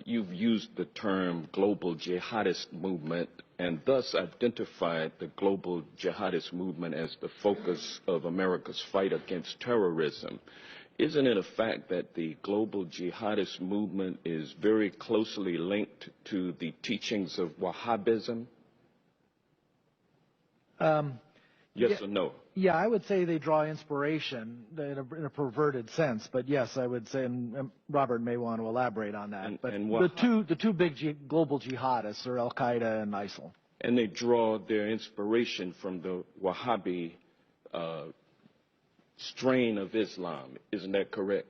you've used the term global jihadist movement and thus identified the global jihadist movement as the focus of America's fight against terrorism. Isn't it a fact that the global jihadist movement is very closely linked to the teachings of Wahhabism? Yes or no? Yeah, I would say they draw inspiration in a perverted sense, but yes, I would say, and Robert may want to elaborate on that. But the two big global jihadists are Al Qaeda and ISIL. And they draw their inspiration from the Wahhabi strain of Islam, isn't that correct?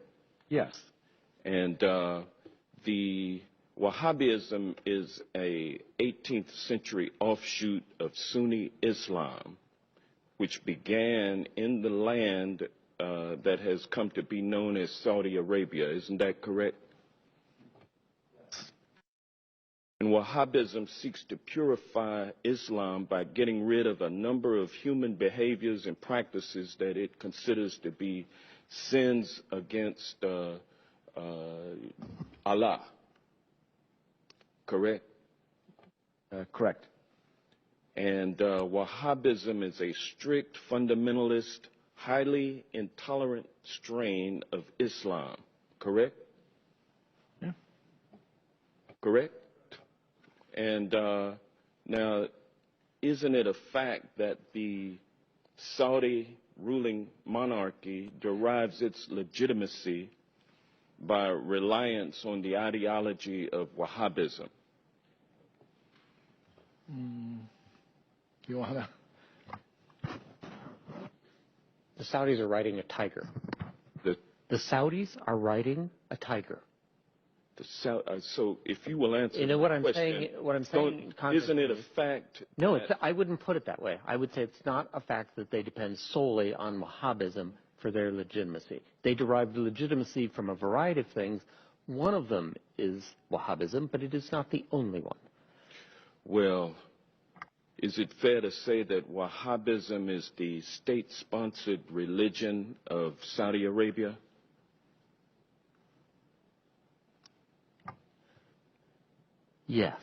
Yes. And the Wahhabism is a 18th century offshoot of Sunni Islam, which began in the land that has come to be known as Saudi Arabia. Isn't that correct? Yes. And Wahhabism seeks to purify Islam by getting rid of a number of human behaviors and practices that it considers to be sins against Allah. Correct? Correct. And Wahhabism is a strict, fundamentalist, highly intolerant strain of Islam. Correct? Yeah. Correct? And now, isn't it a fact that the Saudi ruling monarchy derives its legitimacy by reliance on the ideology of Wahhabism? You want to? The Saudis are riding a tiger. The Saudis are riding a tiger. So if you will answer what the question, I'm saying, isn't it a fact? No, I wouldn't put it that way. I would say it's not a fact that they depend solely on Wahhabism for their legitimacy. They derive legitimacy from a variety of things. One of them is Wahhabism, but it is not the only one. Well, is it fair to say that Wahhabism is the state-sponsored religion of Saudi Arabia? Yes,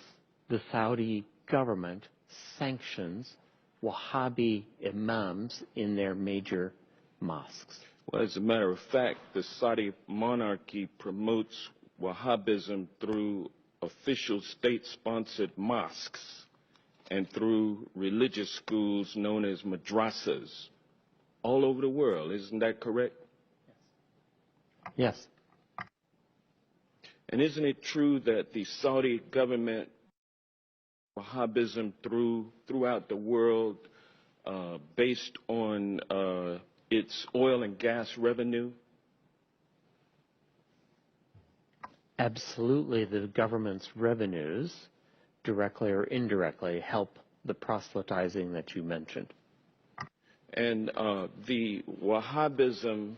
the Saudi government sanctions Wahhabi imams in their major mosques. Well, as a matter of fact, the Saudi monarchy promotes Wahhabism through official state-sponsored mosques and through religious schools known as madrasas all over the world. Isn't that correct? Yes. And isn't it true that the Saudi government, Wahhabism throughout the world, based on its oil and gas revenue? Absolutely, the government's revenues, directly or indirectly, help the proselytizing that you mentioned. And the Wahhabism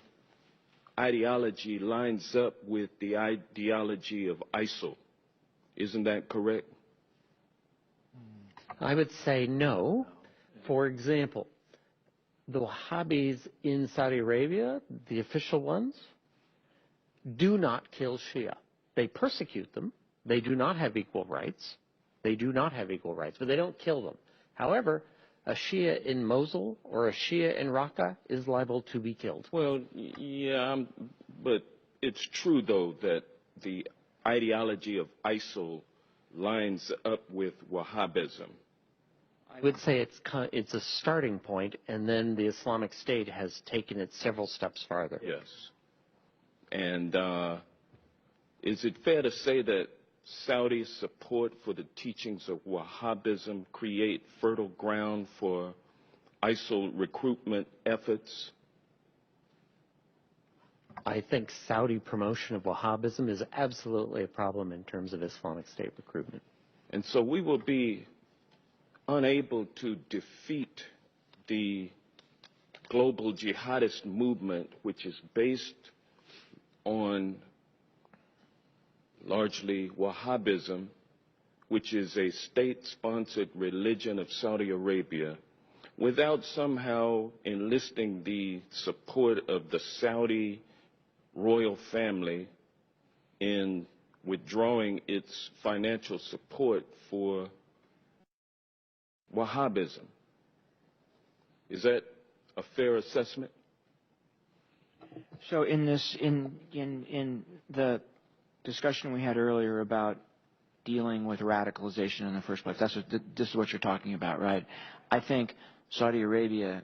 ideology lines up with the ideology of ISIL. Isn't that correct? I would say no. For example, the Wahhabis in Saudi Arabia, the official ones, do not kill Shia. They persecute them. They do not have equal rights. They do not have equal rights, but they don't kill them. However, a Shia in Mosul or a Shia in Raqqa is liable to be killed. Well, yeah, but it's true, though, that the ideology of ISIL lines up with Wahhabism. I would say it's a starting point, and then the Islamic State has taken it several steps farther. Yes. And is it fair to say that Saudi support for the teachings of Wahhabism create fertile ground for ISIL recruitment efforts? I think Saudi promotion of Wahhabism is absolutely a problem in terms of Islamic State recruitment. And so we will be unable to defeat the global jihadist movement, which is based on largely Wahhabism, which is a state-sponsored religion of Saudi Arabia, without somehow enlisting the support of the Saudi royal family in withdrawing its financial support for Wahhabism. Is that a fair assessment? So in the discussion we had earlier about dealing with radicalization in the first place, this is what you're talking about, right? I think Saudi Arabia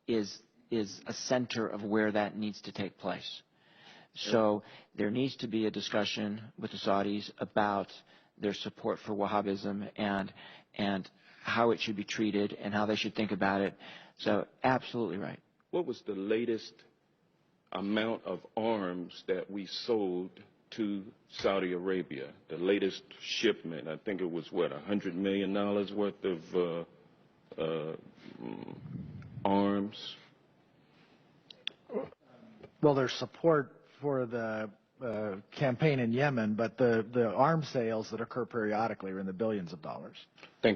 is a center of where that needs to take place. So there needs to be a discussion with the Saudis about their support for Wahhabism and how it should be treated and how they should think about it. So absolutely right. What was the latest amount of arms that we sold to Saudi Arabia? The latest shipment, I think it was, what, $100 million worth of arms? Well, there's support for the campaign in Yemen, but the arms sales that occur periodically are in the billions of dollars. Thank